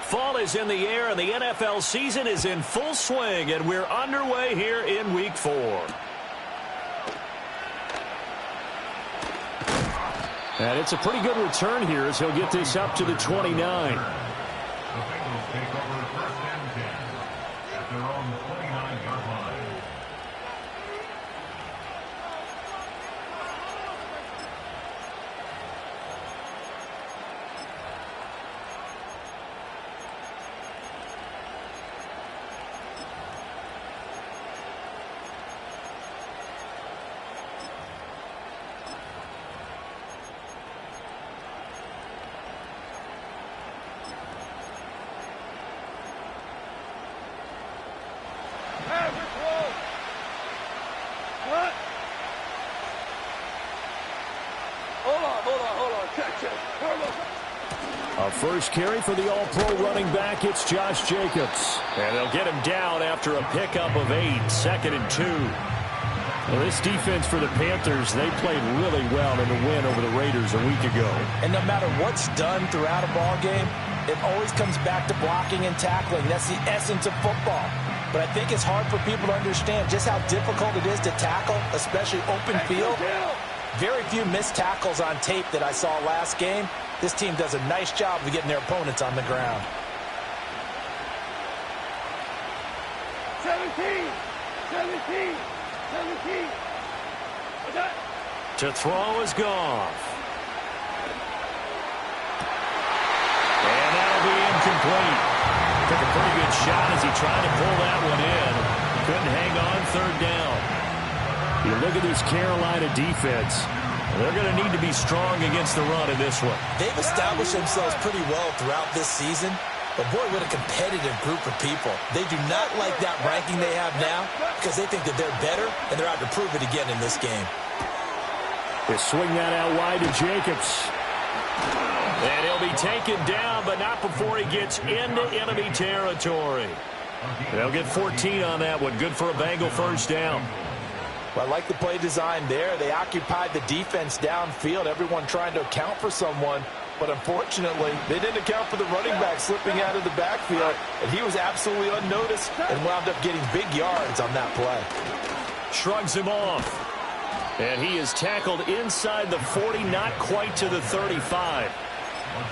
Fall is in the air, and the NFL season is in full swing, and we're underway here in Week 4. And it's a pretty good return here as he'll get this up to the 29. The Bengals take over first and 10 at their own 29-yard line. A first carry for the all-pro running back, it's Josh Jacobs. And they'll get him down after a pickup of 8, 2nd and 2. Well, this defense for the Panthers, they played really well in the win over the Raiders a week ago. And no matter what's done throughout a ball game, it always comes back to blocking and tackling. That's the essence of football. But I think it's hard for people to understand just how difficult it is to tackle, especially open field. Very few missed tackles on tape that I saw last game. This team does a nice job of getting their opponents on the ground. 17. To throw is Goff. And that'll be incomplete. Took a pretty good shot as he tried to pull that one in. Couldn't hang on, 3rd down. You look at this Carolina defense. They're going to need to be strong against the run in this one. They've established themselves pretty well throughout this season. But boy, what a competitive group of people. They do not like that ranking they have now because they think that they're better, and they're out to prove it again in this game. They swing that out wide to Jacobs. And he'll be taken down, but not before he gets into enemy territory. They'll get 14 on that one. Good for a Bengal first down. Well, I like the play design there. They occupied the defense downfield, everyone trying to account for someone. But unfortunately, they didn't account for the running back slipping out of the backfield. And he was absolutely unnoticed and wound up getting big yards on that play. Shrugs him off. And he is tackled inside the 40, not quite to the 35.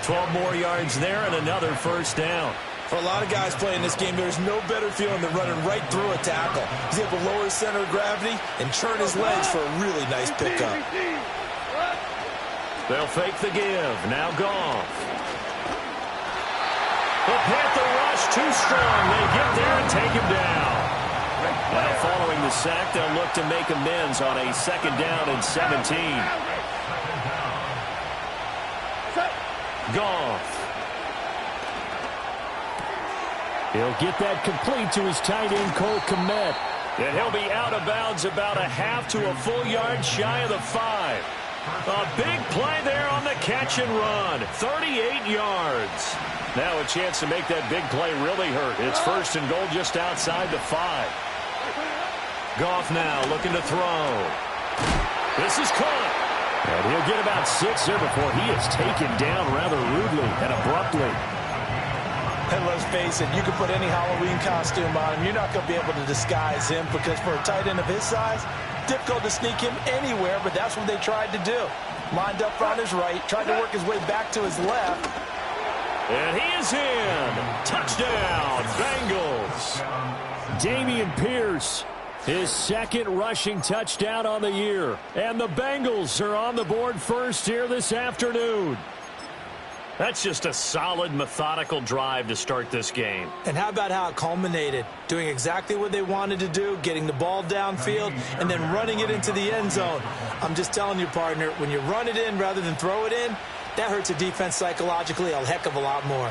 12 more yards there and another first down. For a lot of guys playing this game, there's no better feeling than running right through a tackle. He's able to lower his center of gravity and turn his legs for a really nice pickup. They'll fake the give. Now Goff. The Panther rush too strong. They get there and take him down. Now following the sack, they'll look to make amends on a 2nd down and 17. Goff. He'll get that complete to his tight end, Cole Kmet. And he'll be out of bounds about a half to a full yard shy of the 5. A big play there on the catch and run. 38 yards. Now a chance to make that big play really hurt. It's 1st and goal just outside the 5. Goff now looking to throw. This is caught. And he'll get about 6 here before he is taken down rather rudely and abruptly. And let's face it, you can put any Halloween costume on him. You're not going to be able to disguise him because for a tight end of his size, difficult to sneak him anywhere, but that's what they tried to do. Lined up on his right, tried to work his way back to his left. And he is in. Touchdown, Bengals. Dameon Pierce, his 2nd rushing touchdown on the year. And the Bengals are on the board first here this afternoon. That's just a solid, methodical drive to start this game. And how about how it culminated? Doing exactly what they wanted to do, getting the ball downfield, and then running it into the end zone. I'm just telling you, partner, when you run it in rather than throw it in, that hurts a defense psychologically a heck of a lot more.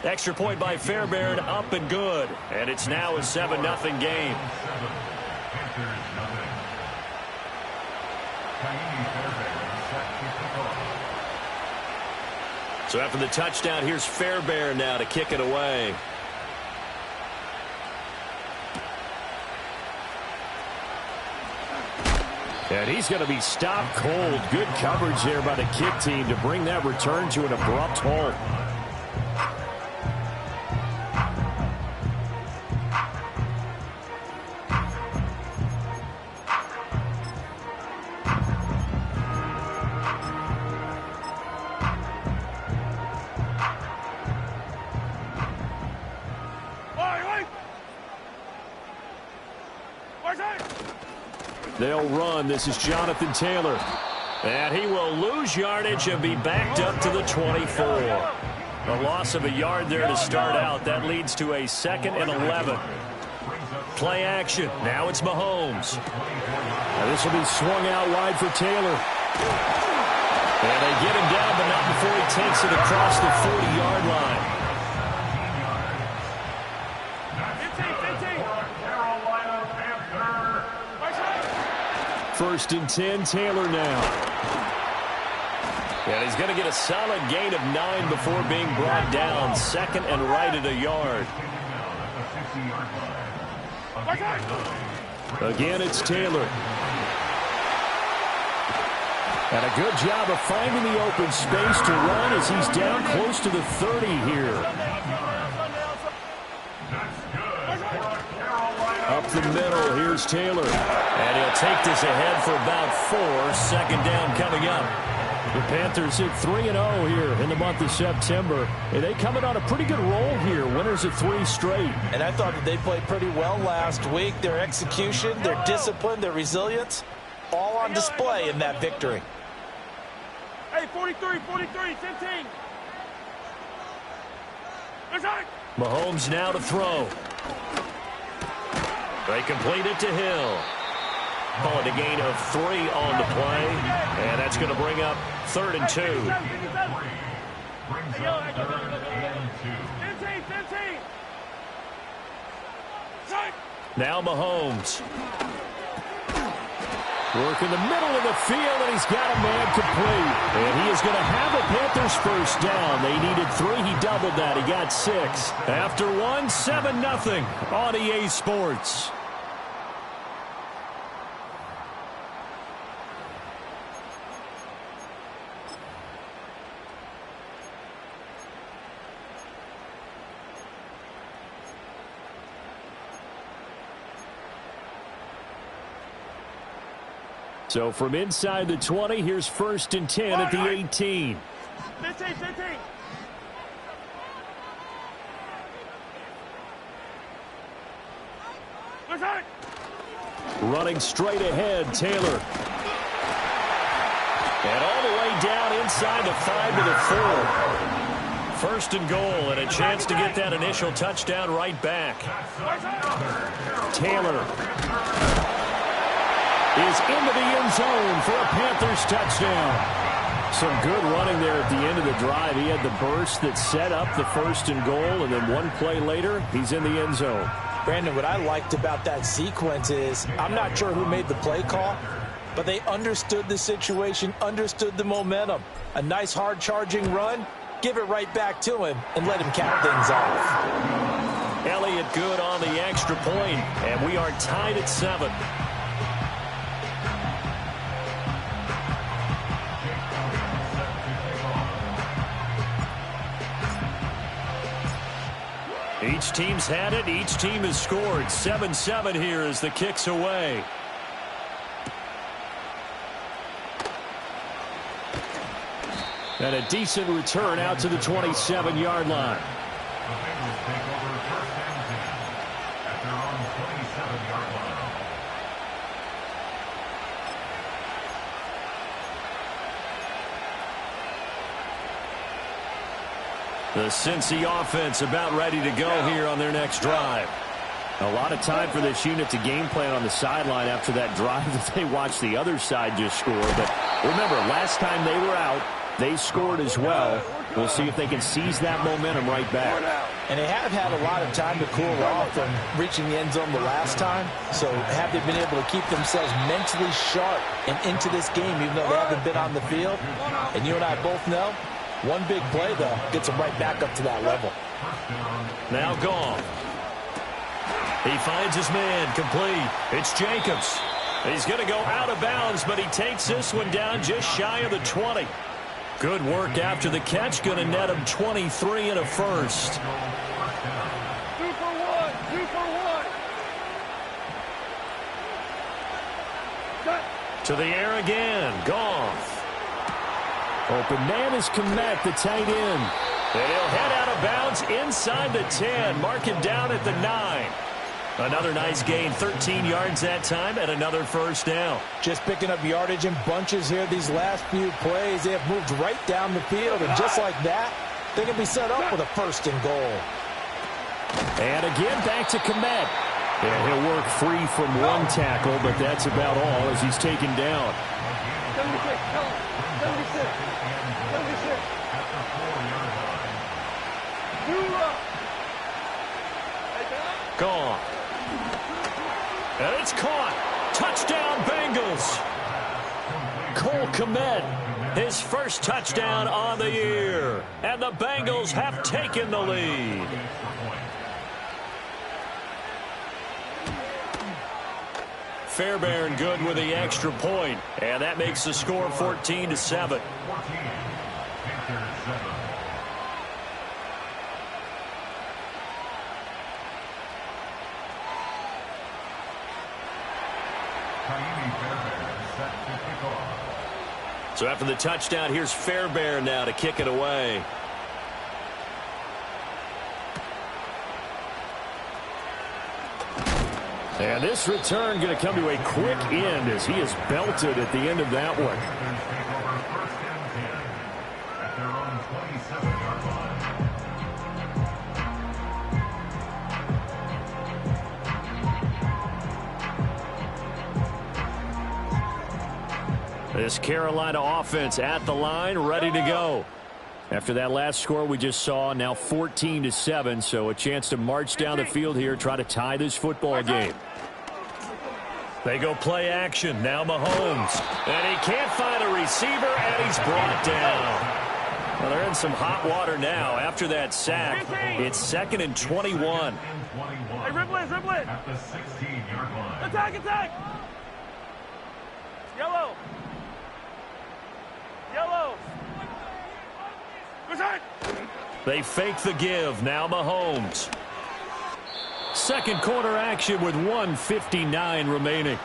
Extra point by Fairbairn, up and good. And it's now a 7-0 game. So after the touchdown, here's Fairbairn now to kick it away. And he's going to be stopped cold. Good coverage there by the kick team to bring that return to an abrupt halt. They'll run. This is Jonathan Taylor. And he will lose yardage and be backed up to the 24. A loss of a yard there to start out. That leads to a 2nd and 11. Play action. Now it's Mahomes. Now this will be swung out wide for Taylor. And they get him down, but not before he takes it across the 40-yard line. First and 10, Taylor now. And he's going to get a solid gain of 9 before being brought down. 2nd and right at a yard. Again, it's Taylor. And a good job of finding the open space to run as he's down close to the 30 here. Up the middle, here's Taylor. And he'll take this ahead for about 4. 2nd down coming up. The Panthers hit 3-0 here in the month of September. And they coming on a pretty good roll here. Winners of 3 straight. And I thought that they played pretty well last week. Their execution, their discipline, their resilience, all on display in that victory. Hey, 43, 15. Mahomes now to throw. They complete it to Hill. Calling a gain of 3 on the play. And that's going to bring up 3rd and 2. Now Mahomes. Work in the middle of the field, and he's got a man complete. And he is going to have a Panthers first down. They needed 3. He doubled that. He got 6. After 1, 7-0 on EA Sports. So from inside the 20, here's 1st and 10 at the 18. 15. Running straight ahead, Taylor. And all the way down inside the 5 to the 4. 1st and goal, and a chance to get that initial touchdown right back. Taylor is into the end zone for a Panthers touchdown. Some good running there at the end of the drive. He had the burst that set up the 1st and goal, and then 1 play later, he's in the end zone. Brandon, what I liked about that sequence is I'm not sure who made the play call, but they understood the situation, understood the momentum. A nice hard-charging run, give it right back to him, and let him cap things off. Elliott good on the extra point, and we are tied at 7. Each team's had it. Each team has scored. 7-7 here as the kick's away. And a decent return out to the 27-yard line. The Cincy offense about ready to go here on their next drive. A lot of time for this unit to game plan on the sideline after that drive that they watched the other side just score. But remember, last time they were out, they scored as well. We'll see if they can seize that momentum right back. And they have had a lot of time to cool off from reaching the end zone the last time. So have they been able to keep themselves mentally sharp and into this game, even though they haven't been on the field? And you and I both know, one big play, though, gets them right back up to that level. Now gone. He finds his man complete. It's Jacobs. He's going to go out of bounds, but he takes this one down just shy of the 20. Good work after the catch. Going to net him 23 and a first. 2 for 1. 2 for 1. Cut. To the air again. Goff. Open man is Kmet, the tight end. And he'll head out of bounds inside the 10. Mark it down at the 9. Another nice gain, 13 yards that time, and another first down. Just picking up yardage in bunches here these last few plays. They have moved right down the field, and just like that, they can be set up with a first and goal. And again, back to Kmet. And he'll work free from one tackle, but that's about all as he's taken down. 76. 76. 76. 2 up. Gone. And it's caught. Touchdown, Bengals. Cole Kmet, his first touchdown on the year. And the Bengals have taken the lead. Fairbairn good with the extra point. And that makes the score 14-7. So after the touchdown, here's Fairbairn now to kick it away. And this return going to come to a quick end as he is belted at the end of that one. This Carolina offense at the line, ready to go. After that last score we just saw, now 14-7, so a chance to march down the field here, try to tie this football game. They go play action. Now Mahomes. And he can't find a receiver, and he's brought down. Well, they're in some hot water now after that sack. It's 2nd and 21. Hey, ribble it. At the 16-yard line. Attack. Yellow. They fake the give. Now Mahomes. Second quarter action with 1:59 remaining.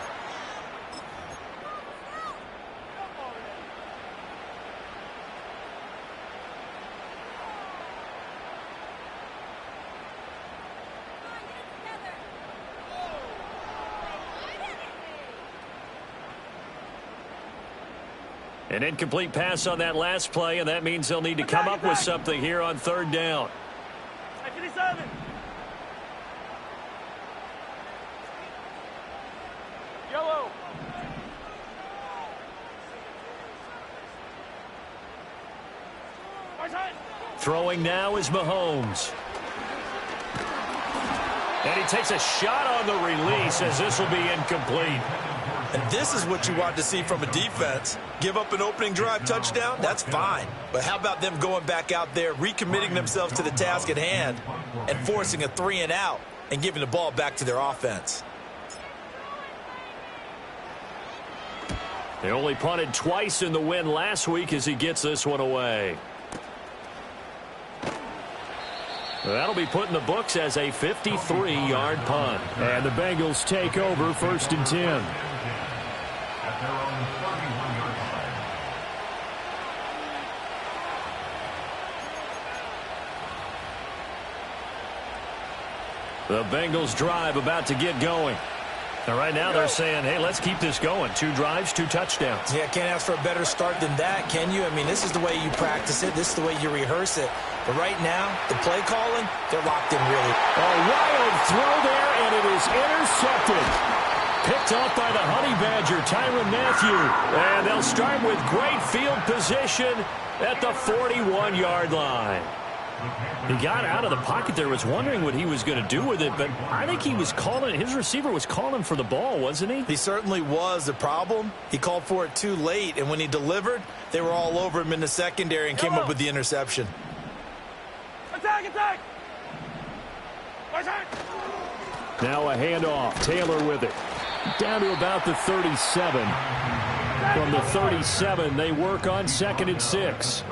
An incomplete pass on that last play, and that means they'll need to come up with something here on 3rd down. 57. Yellow. Throwing now is Mahomes. And he takes a shot on the release as this will be incomplete. And this is what you want to see from a defense. Give up an opening drive touchdown, that's fine. But how about them going back out there, recommitting themselves to the task at hand, and forcing a 3-and-out and giving the ball back to their offense? They only punted twice in the win last week as he gets this one away. That'll be put in the books as a 53-yard punt. And the Bengals take over 1st and 10. At their own 31-yard line. The Bengals drive about to get going. And right now they're saying, hey, let's keep this going. 2 drives, 2 touchdowns. Yeah, can't ask for a better start than that, can you? I mean, this is the way you practice it. This is the way you rehearse it. But right now, the play calling, they're locked in really. A wild throw there, and it is intercepted. Picked off by the Honey Badger, Tyrann Mathieu. And they'll start with great field position at the 41-yard line. He got out of the pocket there, was wondering what he was going to do with it, but I think he was calling, his receiver was calling for the ball, wasn't he? He certainly was. The problem, he called for it too late, and when he delivered, they were all over him in the secondary and came up with the interception. Attack! Now a handoff. Taylor with it. Down to about the 37. From the 37, they work on 2nd and 6.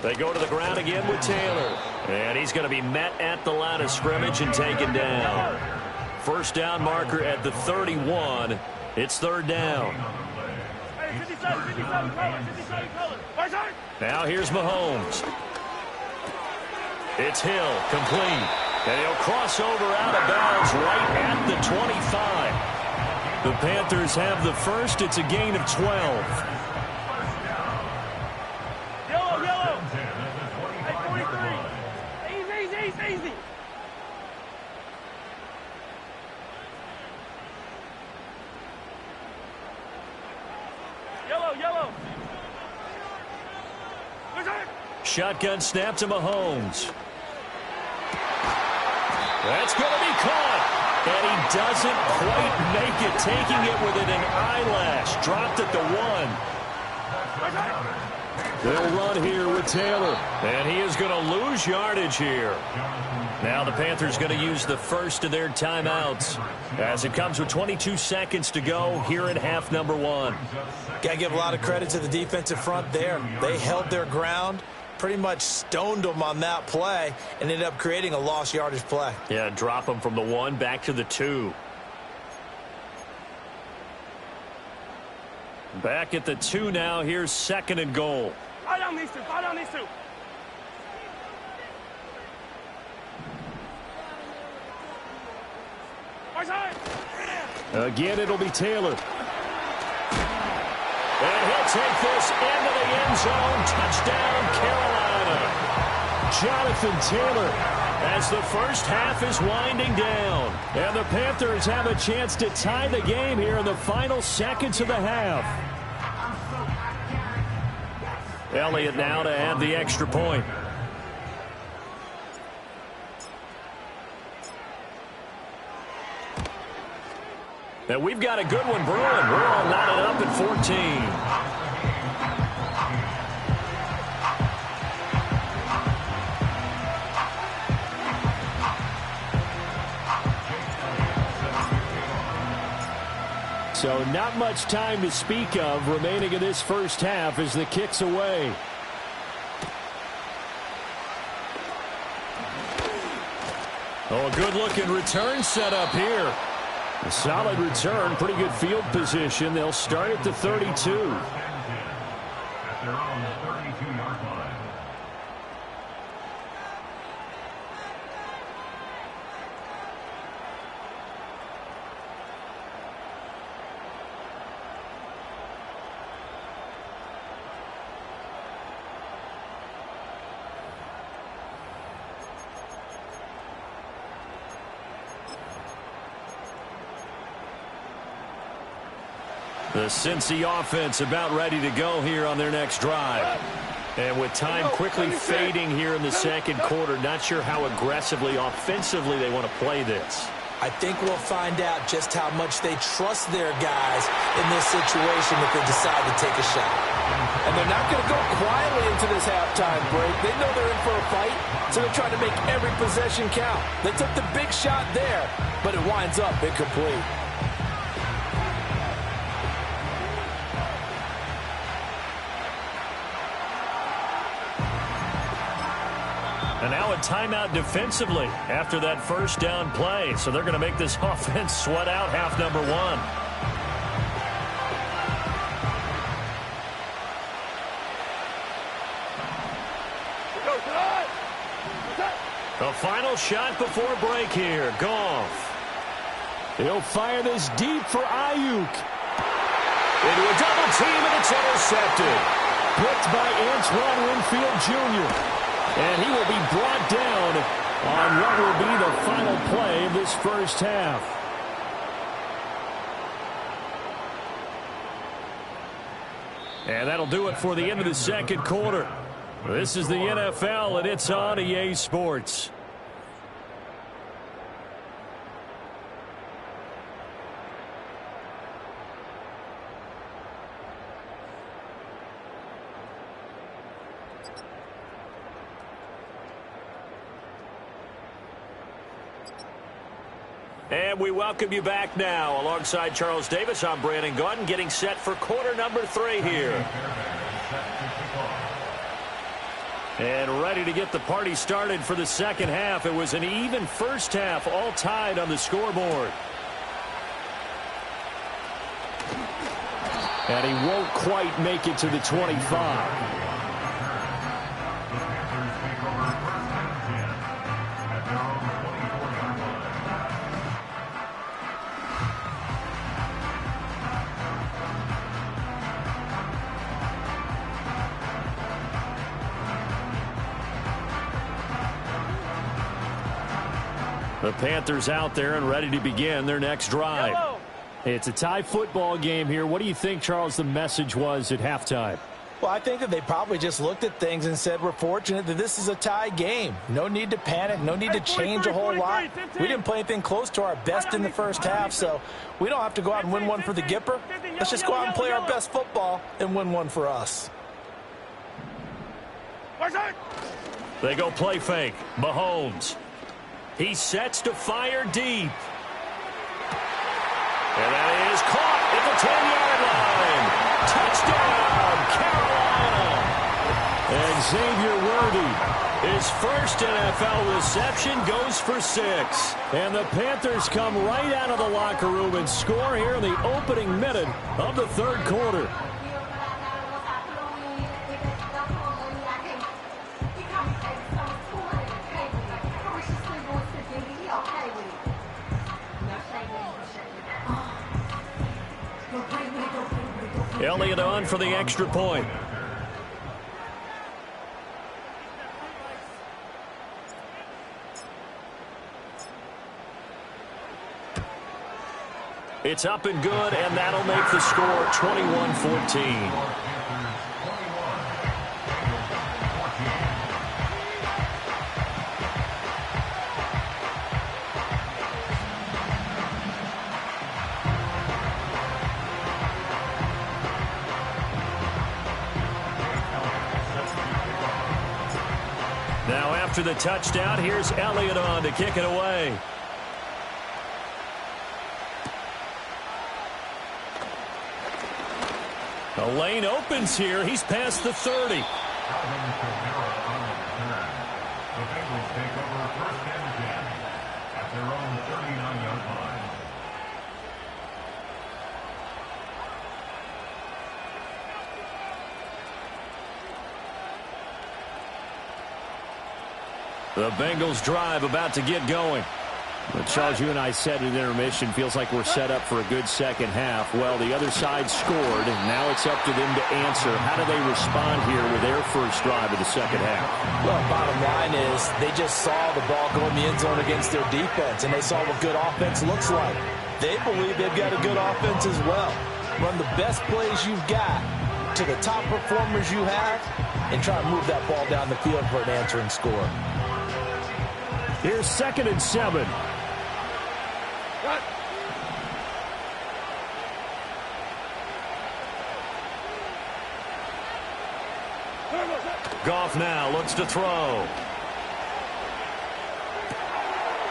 They go to the ground again with Taylor. And he's going to be met at the line of scrimmage and taken down. First down marker at the 31. It's 3rd down. Now here's Mahomes. It's Hill, complete. And he'll cross over out of bounds right at the 25. The Panthers have the first. It's a gain of 12. Easy. Yellow. Shotgun snap to Mahomes. That's going to be caught. And he doesn't quite make it, taking it within an eyelash. Dropped at the 1. They'll run here with Taylor. And he is going to lose yardage here. Now the Panthers going to use the first of their timeouts as it comes with 22 seconds to go here in half number 1. Got to give a lot of credit to the defensive front there. They held their ground, pretty much stoned them on that play, and ended up creating a lost yardage play. Yeah, drop them from the 1 back to the 2. Back at the 2 now. Here's 2nd and goal. Fall down these two. Again, it'll be Taylor. And he'll take this into the end zone. Touchdown, Carolina. Jonathan Taylor as the first half is winding down. And the Panthers have a chance to tie the game here in the final seconds of the half. Elliott now to add the extra point. And we've got a good one brewing. We're all knotted up at 14. So not much time to speak of remaining in this first half as the kick's away. Oh, a good-looking return set up here. A solid return, pretty good field position. They'll start at the 32. At their own 32-yard line. The Cincy offense about ready to go here on their next drive. And with time quickly fading here in the second quarter, not sure how aggressively, offensively they want to play this. I think we'll find out just how much they trust their guys in this situation if they decide to take a shot. And they're not going to go quietly into this halftime break. They know they're in for a fight, so they're trying to make every possession count. They took the big shot there, but it winds up incomplete. And now a timeout defensively after that first down play. So they're going to make this offense sweat out half number 1. The final shot before break here. Goff. He'll fire this deep for Ayuk. Into a double team, and it's intercepted. Picked by Antoine Winfield Jr., and he will be brought down on what will be the final play of this first half. And that'll do it for the end of the second quarter. This is the NFL, and it's on EA Sports. And we welcome you back now. Alongside Charles Davis, I'm Brandon Gaudin, getting set for quarter number 3 here. And ready to get the party started for the second half. It was an even first half, all tied on the scoreboard. And he won't quite make it to the 25. The Panthers out there and ready to begin their next drive. It's a tie football game here. What do you think, Charles, the message was at halftime? Well, I think that they probably just looked at things and said, we're fortunate that this is a tie game. No need to panic. No need to change a whole lot. We didn't play anything close to our best in the first half, so we don't have to go out and win one for the Gipper. Let's just go out and play our best football and win one for us. They go play fake. Mahomes. He sets to fire deep. And that is caught at the 10-yard line. Touchdown, Carolina. And Xavier Worthy, his first NFL reception, goes for 6. And the Panthers come right out of the locker room and score here in the opening minute of the third quarter. Elliott on for the extra point. It's up and good, and that'll make the score 21-14. Now after the touchdown, here's Elliott on to kick it away. The lane opens here. He's past the 30. The Bengals take over first and 10 at their own 39-yard line. The Bengals drive about to get going. But Charles, you and I said at intermission, feels like we're set up for a good second half. Well, the other side scored, and now it's up to them to answer. How do they respond here with their first drive of the second half? Well, bottom line is they just saw the ball go in the end zone against their defense, and they saw what good offense looks like. They believe they've got a good offense as well. Run the best plays you've got to the top performers you have, and try to move that ball down the field for an answering score. Here's 2nd and 7. Goff now looks to throw.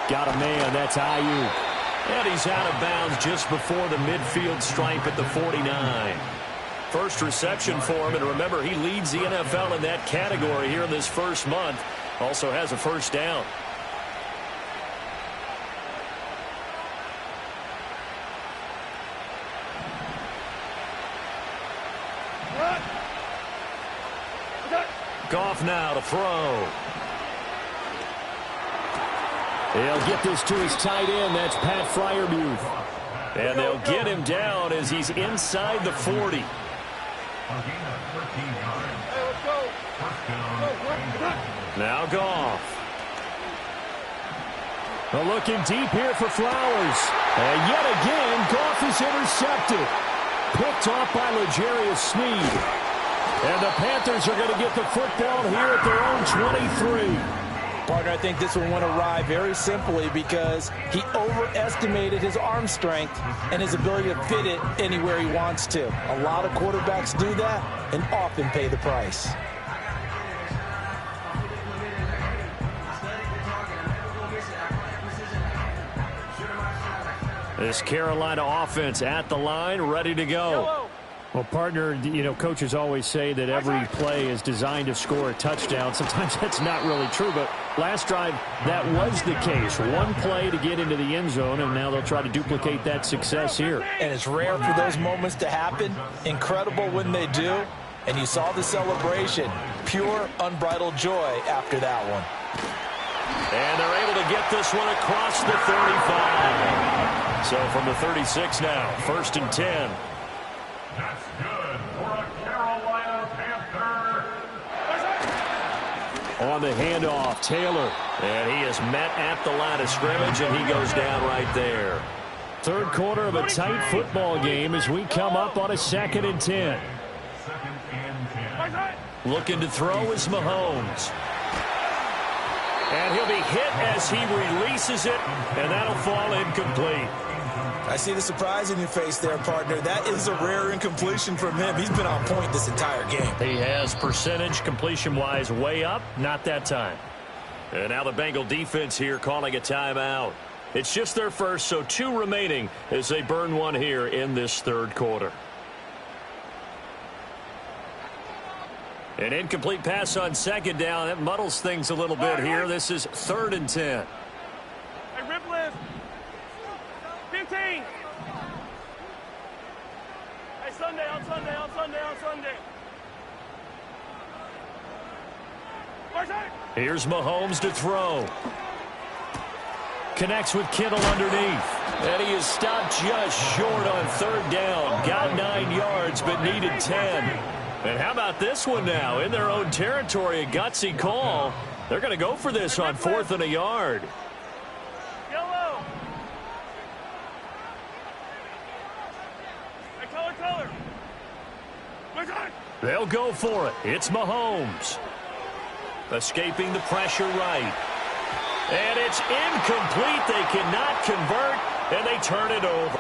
Got a man, that's Ayuk. And he's out of bounds just before the midfield stripe at the 49. First reception for him, and remember, he leads the NFL in that category here in this first month. Also has a first down. Goff now to throw. They'll get this to his tight end. That's Pat Freiermuth. And they'll get him down as he's inside the 40. Now Goff. Looking deep here for Flowers. And yet again, Goff is intercepted. Picked off by L'Jarius Sneed. And the Panthers are going to get the football here at their own 23. Partner, I think this one went awry very simply because he overestimated his arm strength and his ability to fit it anywhere he wants to. A lot of quarterbacks do that and often pay the price. This Carolina offense at the line, ready to go. Well, partner, you know, coaches always say that every play is designed to score a touchdown. Sometimes that's not really true, but last drive, that was the case. One play to get into the end zone, and now they'll try to duplicate that success here. And it's rare for those moments to happen. Incredible when they do. And you saw the celebration. Pure, unbridled joy after that one. And they're able to get this one across the 35. So from the 36 now, 1st and 10. That's good for a Carolina Panther. On the handoff, Taylor. And he is met at the line of scrimmage, and he goes down right there. Third quarter of a tight football game as we come up on a 2nd and 10. 2nd and 10. Looking to throw is Mahomes. And he'll be hit as he releases it, and that'll fall incomplete. I see the surprise in your face there, partner. That is a rare incompletion from him. He's been on point this entire game. He has percentage completion-wise way up, not that time. And now the Bengal defense here calling a timeout. It's just their first, so 2 remaining as they burn one here in this third quarter. An incomplete pass on 2nd down. That muddles things a little bit here. This is 3rd and 10. Hey, rip list. 15. Hey, Sunday, on Sunday. Here's Mahomes to throw. Connects with Kittle underneath. And he is stopped just short on 3rd down. Got 9 yards, but needed 10. And how about this one now? In their own territory, a gutsy call. They're going to go for this on 4th and a yard. Yellow. Hey, color. They'll go for it. It's Mahomes. Escaping the pressure right. And it's incomplete. They cannot convert, and they turn it over.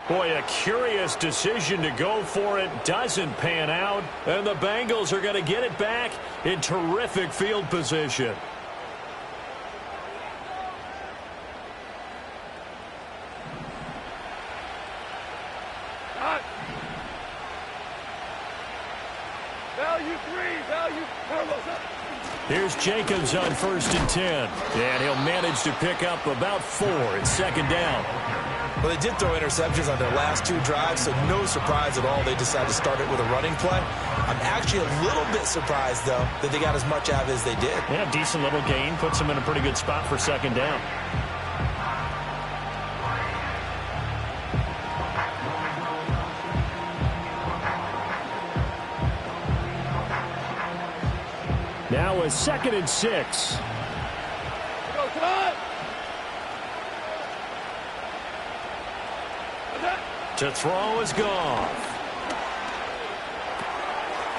Boy, a curious decision to go for it. Doesn't pan out. And the Bengals are going to get it back in terrific field position. Value 3. Here's Jacobs on 1st and 10. And he'll manage to pick up about 4 at 2nd down. Well, they did throw interceptions on their last 2 drives, so no surprise at all they decided to start it with a running play. I'm actually a little bit surprised, though, that they got as much out of it as they did. Yeah, decent little gain. Puts them in a pretty good spot for 2nd down. Now a 2nd and 6. Go, come on. To throw is Goff.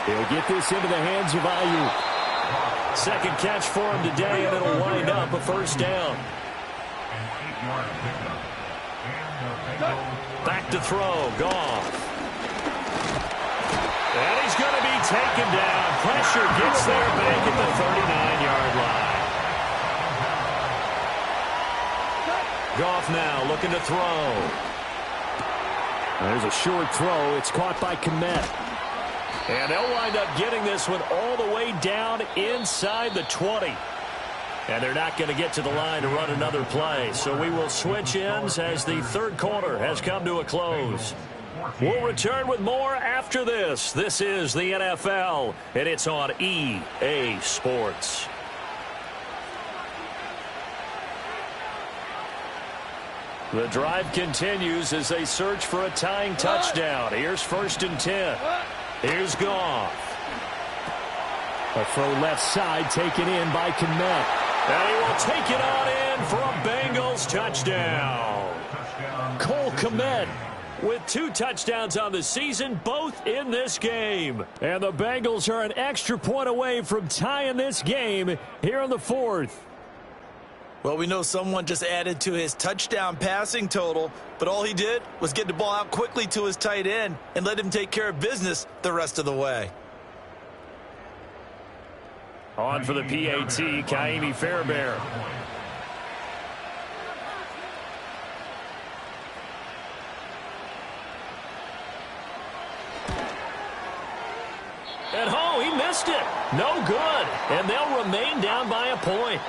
He'll get this into the hands of Ayuk. 2nd catch for him today, and it'll wind up a 1st down. Back to throw, Goff. And he's going to be taken down. Pressure gets there back at the 39-yard line. Goff now looking to throw. There's a short throw. It's caught by Kmet. And they'll wind up getting this one all the way down inside the 20. And they're not going to get to the line to run another play. So we will switch ends as the third quarter has come to a close. We'll return with more after this. This is the NFL, and it's on EA Sports. The drive continues as they search for a tying touchdown. Here's 1st and 10. Here's Goff. A throw left side taken in by Kmet. And he will take it on in for a Bengals touchdown. Cole Kmet with 2 touchdowns on the season, both in this game. And the Bengals are an extra point away from tying this game here in the 4th. Well, we know someone just added to his touchdown passing total, but all he did was get the ball out quickly to his tight end and let him take care of business the rest of the way. On for the PAT, Kaimi Fairbairn. At home, he missed it. No good. And they'll remain down by a point.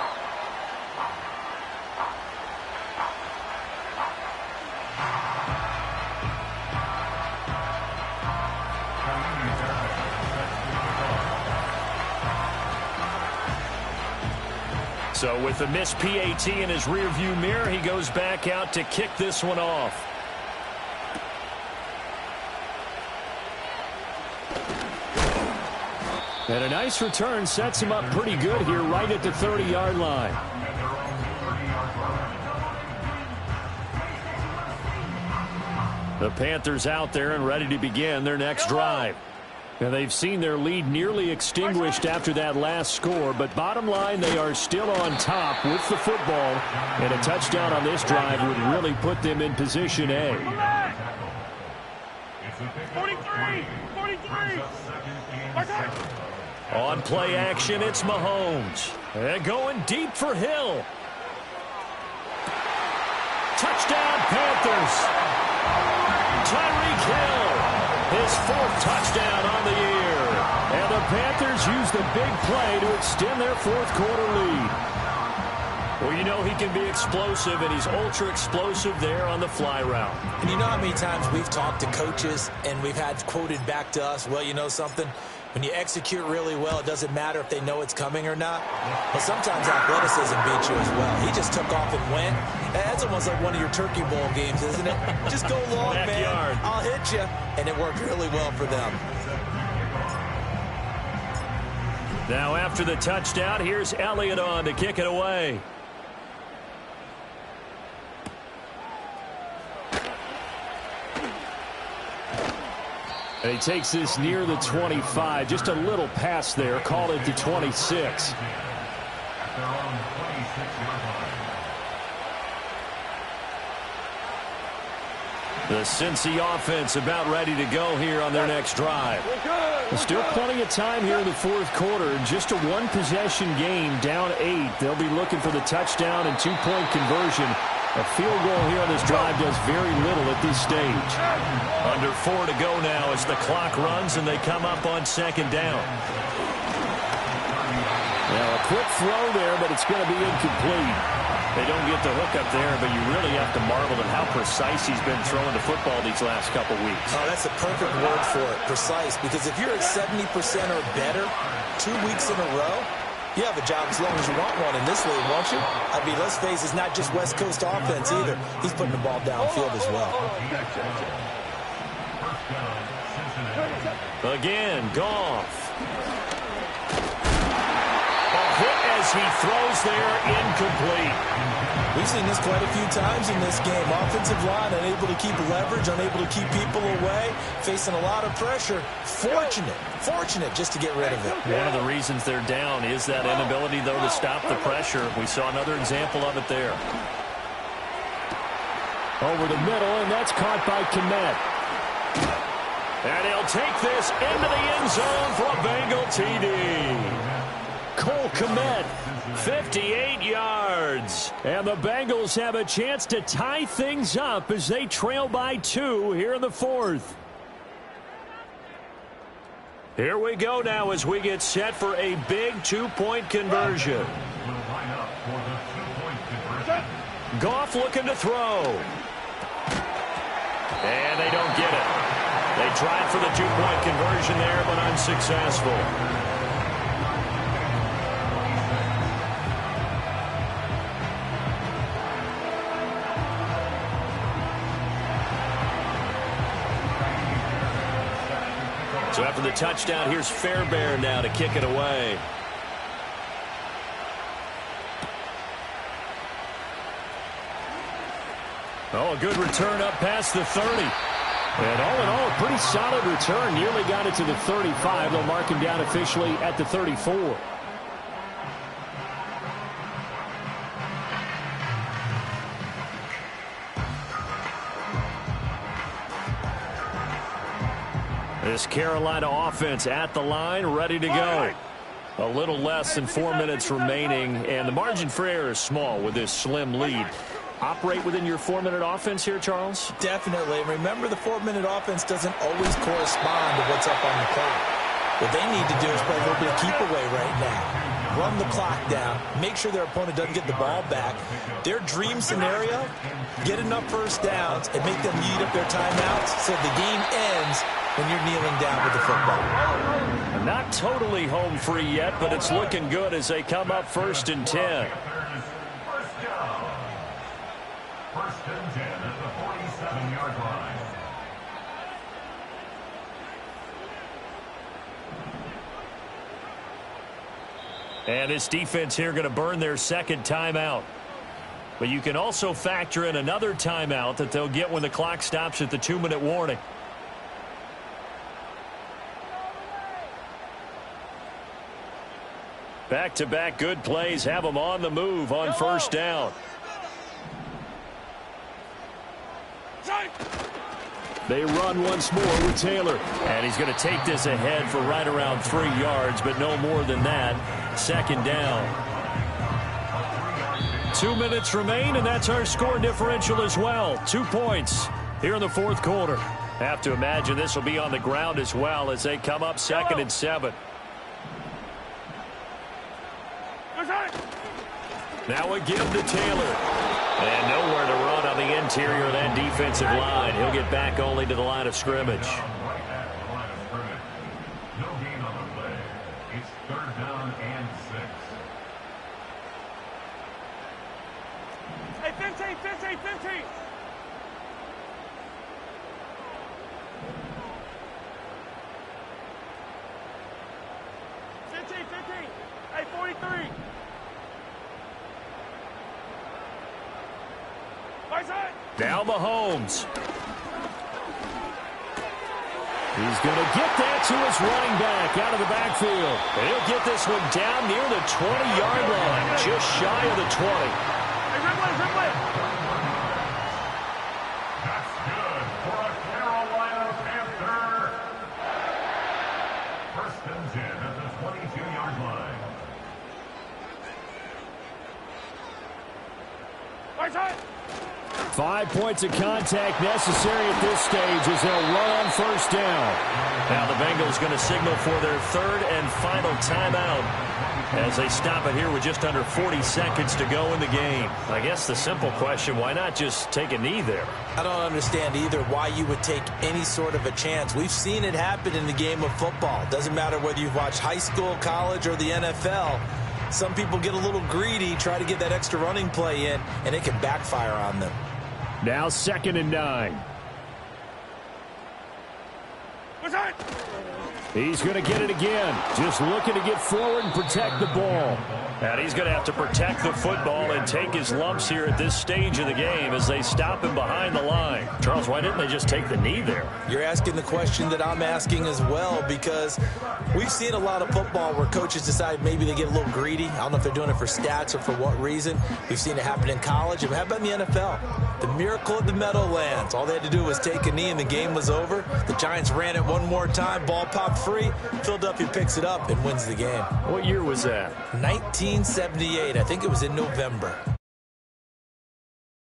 So with the missed PAT in his rearview mirror, he goes back out to kick this one off. And a nice return sets him up pretty good here right at the 30-yard line. The Panthers out there and ready to begin their next drive. And they've seen their lead nearly extinguished after that last score, but bottom line, they are still on top with the football, and a touchdown on this drive would really put them in position A. 43! 43! On play action, it's Mahomes. And going deep for Hill. Touchdown, Panthers. Tyreek Hill, his 4th touchdown on the year. And the Panthers use the big play to extend their 4th quarter lead. Well, you know he can be explosive, and he's ultra explosive there on the fly route. And you know how many times we've talked to coaches and we've had quoted back to us, well, you know something? When you execute really well, it doesn't matter if they know it's coming or not. But sometimes athleticism beats you as well. He just took off and went. That's almost like one of your Turkey Bowl games, isn't it? Just go long, man. I'll hit you. And it worked really well for them. Now after the touchdown, here's Elliott on to kick it away. And he takes this near the 25. Just a little pass there. Called it the 26. The Cincy offense about ready to go here on their next drive. Still plenty of time here in the 4th quarter. Just a 1-possession game, down 8. They'll be looking for the touchdown and 2-point conversion. A field goal here on this drive does very little at this stage. Under 4 to go now as the clock runs and they come up on 2nd down. Now a quick throw there, but it's going to be incomplete. They don't get the hook up there, but you really have to marvel at how precise he's been throwing the football these last couple weeks. Oh, that's a perfect word for it, precise, because if you're at 70% or better 2 weeks in a row, you have a job as long as you want one in this league, won't you? I mean, let's face it, it's not just West Coast offense either. He's putting the ball downfield as well. Again, Goff. A hit as he throws there, incomplete. We've seen this quite a few times in this game. Offensive line unable to keep leverage, unable to keep people away, facing a lot of pressure. Fortunate just to get rid of it. One of the reasons they're down is that inability, though, to stop the pressure. We saw another example of it there. Over the middle, and that's caught by Kmet. And he'll take this into the end zone for a Bengal TD. Cole Kmet, 58 yards. And the Bengals have a chance to tie things up as they trail by 2 here in the 4th. Here we go now as we get set for a big 2-point conversion. Goff looking to throw. And they don't get it. They tried for the 2-point conversion there, but unsuccessful. So after the touchdown, here's Fairbairn now to kick it away. Oh, a good return up past the 30. And all in all, a pretty solid return. Nearly got it to the 35. They'll mark him down officially at the 34. This Carolina offense at the line, ready to go. A little less than 4 minutes remaining, and the margin for error is small with this slim lead. Operate within your 4-minute offense here, Charles? Definitely. Remember, the 4-minute offense doesn't always correspond to what's up on the clock. What they need to do is play a little bit of keep away right now. Run the clock down. Make sure their opponent doesn't get the ball back. Their dream scenario, get enough first downs and make them eat up their timeouts so the game ends when you're kneeling down with the football. Not totally home free yet, but it's looking good as they come up 1st and 10. First and 10 at the 47-yard line. And this defense here going to burn their second timeout. But you can also factor in another timeout that they'll get when the clock stops at the 2-minute warning. Back-to-back good plays have them on the move on first down. They run once more with Taylor. And he's going to take this ahead for right around 3 yards, but no more than that. Second down. 2 minutes remain, and that's our score differential as well. 2 points here in the fourth quarter. Have to imagine this will be on the ground as well as they come up 2nd and 7. Now a give to Taylor. And nowhere to run on the interior of that defensive line. He'll get back only to the line of scrimmage. No gain on the play. It's 3rd down and 6. Hey, 15, 15, 15. Hey, 43. Now Mahomes. He's going to get that to his running back out of the backfield. And he'll get this one down near the 20-yard line, just shy of the 20. Hey, Ridley. That's good for a Carolina Panther. 1st and 10 at the 22-yard line. 5 points of contact necessary at this stage as they'll run on first down. Now the Bengals going to signal for their 3rd and final timeout as they stop it here with just under 40 seconds to go in the game. I guess the simple question, why not just take a knee there? I don't understand either why you would take any sort of a chance. We've seen it happen in the game of football. Doesn't matter whether you've watched high school, college, or the NFL. Some people get a little greedy, try to get that extra running play in, and it can backfire on them. Now 2nd and 9. He's going to get it again. Just looking to get forward and protect the ball. And he's going to have to protect the football and take his lumps here at this stage of the game as they stop him behind the line. Charles, why didn't they just take the knee there? You're asking the question that I'm asking as well, because we've seen a lot of football where coaches decide maybe they get a little greedy. I don't know if they're doing it for stats or for what reason. We've seen it happen in college. And how about in the NFL? The miracle of the Meadowlands. All they had to do was take a knee and the game was over. The Giants ran it one more time. Ball popped free. Philadelphia picks it up and wins the game. What year was that? 1978. I think it was in November.